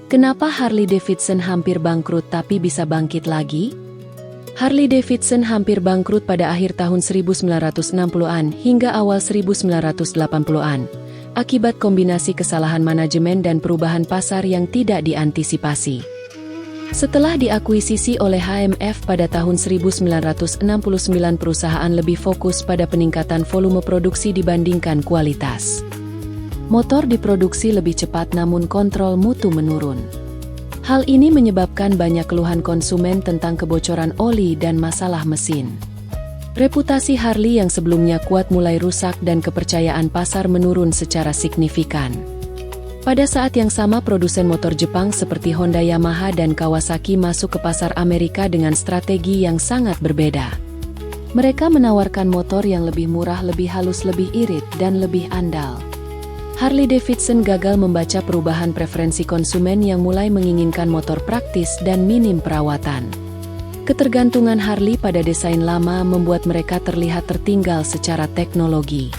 Kenapa Harley-Davidson hampir bangkrut tapi bisa bangkit lagi? Harley-Davidson hampir bangkrut pada akhir tahun 1960-an hingga awal 1980-an, akibat kombinasi kesalahan manajemen dan perubahan pasar yang tidak diantisipasi. Setelah diakuisisi oleh HMF pada tahun 1969, perusahaan lebih fokus pada peningkatan volume produksi dibandingkan kualitas. Motor diproduksi lebih cepat namun kontrol mutu menurun. Hal ini menyebabkan banyak keluhan konsumen tentang kebocoran oli dan masalah mesin. Reputasi Harley yang sebelumnya kuat mulai rusak dan kepercayaan pasar menurun secara signifikan. Pada saat yang sama, produsen motor Jepang seperti Honda, Yamaha, dan Kawasaki masuk ke pasar Amerika dengan strategi yang sangat berbeda. Mereka menawarkan motor yang lebih murah, lebih halus, lebih irit, dan lebih andal. Harley-Davidson gagal membaca perubahan preferensi konsumen yang mulai menginginkan motor praktis dan minim perawatan. Ketergantungan Harley pada desain lama membuat mereka terlihat tertinggal secara teknologi.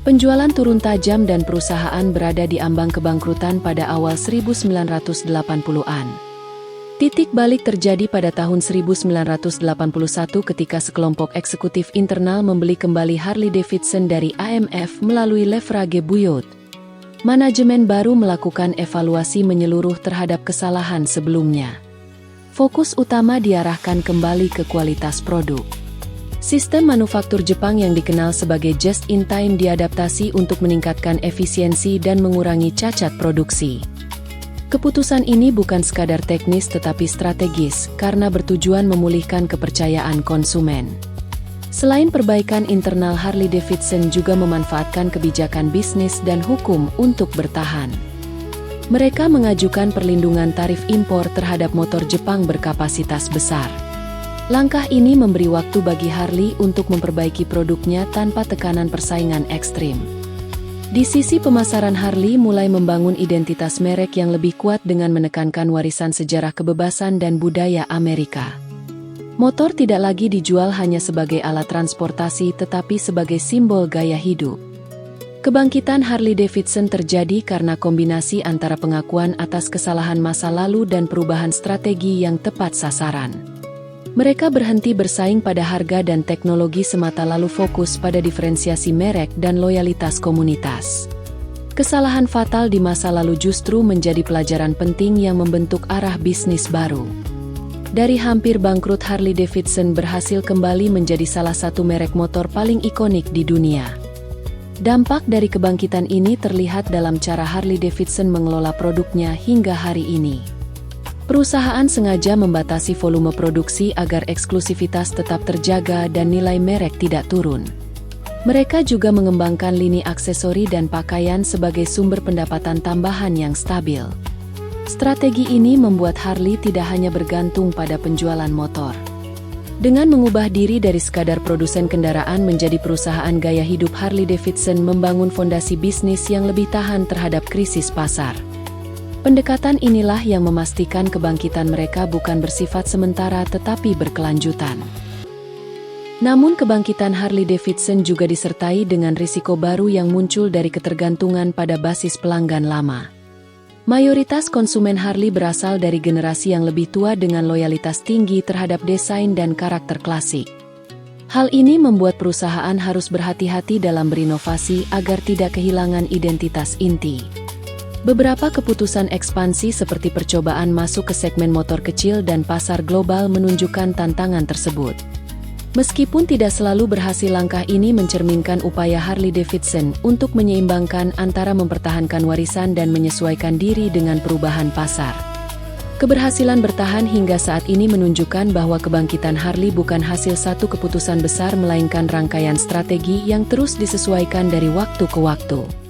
Penjualan turun tajam dan perusahaan berada di ambang kebangkrutan pada awal 1980-an. Titik balik terjadi pada tahun 1981 ketika sekelompok eksekutif internal membeli kembali Harley-Davidson dari AMF melalui Levrage Buiot. Manajemen baru melakukan evaluasi menyeluruh terhadap kesalahan sebelumnya. Fokus utama diarahkan kembali ke kualitas produk. Sistem manufaktur Jepang yang dikenal sebagai just-in-time diadaptasi untuk meningkatkan efisiensi dan mengurangi cacat produksi. Keputusan ini bukan sekadar teknis tetapi strategis karena bertujuan memulihkan kepercayaan konsumen. Selain perbaikan internal, Harley-Davidson juga memanfaatkan kebijakan bisnis dan hukum untuk bertahan. Mereka mengajukan perlindungan tarif impor terhadap motor Jepang berkapasitas besar. Langkah ini memberi waktu bagi Harley untuk memperbaiki produknya tanpa tekanan persaingan ekstrim. Di sisi pemasaran, Harley mulai membangun identitas merek yang lebih kuat dengan menekankan warisan sejarah kebebasan dan budaya Amerika. Motor tidak lagi dijual hanya sebagai alat transportasi tetapi sebagai simbol gaya hidup. Kebangkitan Harley-Davidson terjadi karena kombinasi antara pengakuan atas kesalahan masa lalu dan perubahan strategi yang tepat sasaran. Mereka berhenti bersaing pada harga dan teknologi semata lalu fokus pada diferensiasi merek dan loyalitas komunitas. Kesalahan fatal di masa lalu justru menjadi pelajaran penting yang membentuk arah bisnis baru. Dari hampir bangkrut, Harley-Davidson berhasil kembali menjadi salah satu merek motor paling ikonik di dunia. Dampak dari kebangkitan ini terlihat dalam cara Harley-Davidson mengelola produknya hingga hari ini. Perusahaan sengaja membatasi volume produksi agar eksklusivitas tetap terjaga dan nilai merek tidak turun. Mereka juga mengembangkan lini aksesori dan pakaian sebagai sumber pendapatan tambahan yang stabil. Strategi ini membuat Harley tidak hanya bergantung pada penjualan motor. Dengan mengubah diri dari sekadar produsen kendaraan menjadi perusahaan gaya hidup, Harley-Davidson membangun fondasi bisnis yang lebih tahan terhadap krisis pasar. Pendekatan inilah yang memastikan kebangkitan mereka bukan bersifat sementara tetapi berkelanjutan. Namun kebangkitan Harley-Davidson juga disertai dengan risiko baru yang muncul dari ketergantungan pada basis pelanggan lama. Mayoritas konsumen Harley berasal dari generasi yang lebih tua dengan loyalitas tinggi terhadap desain dan karakter klasik. Hal ini membuat perusahaan harus berhati-hati dalam berinovasi agar tidak kehilangan identitas inti. Beberapa keputusan ekspansi seperti percobaan masuk ke segmen motor kecil dan pasar global menunjukkan tantangan tersebut. Meskipun tidak selalu berhasil, langkah ini mencerminkan upaya Harley-Davidson untuk menyeimbangkan antara mempertahankan warisan dan menyesuaikan diri dengan perubahan pasar. Keberhasilan bertahan hingga saat ini menunjukkan bahwa kebangkitan Harley bukan hasil satu keputusan besar melainkan rangkaian strategi yang terus disesuaikan dari waktu ke waktu.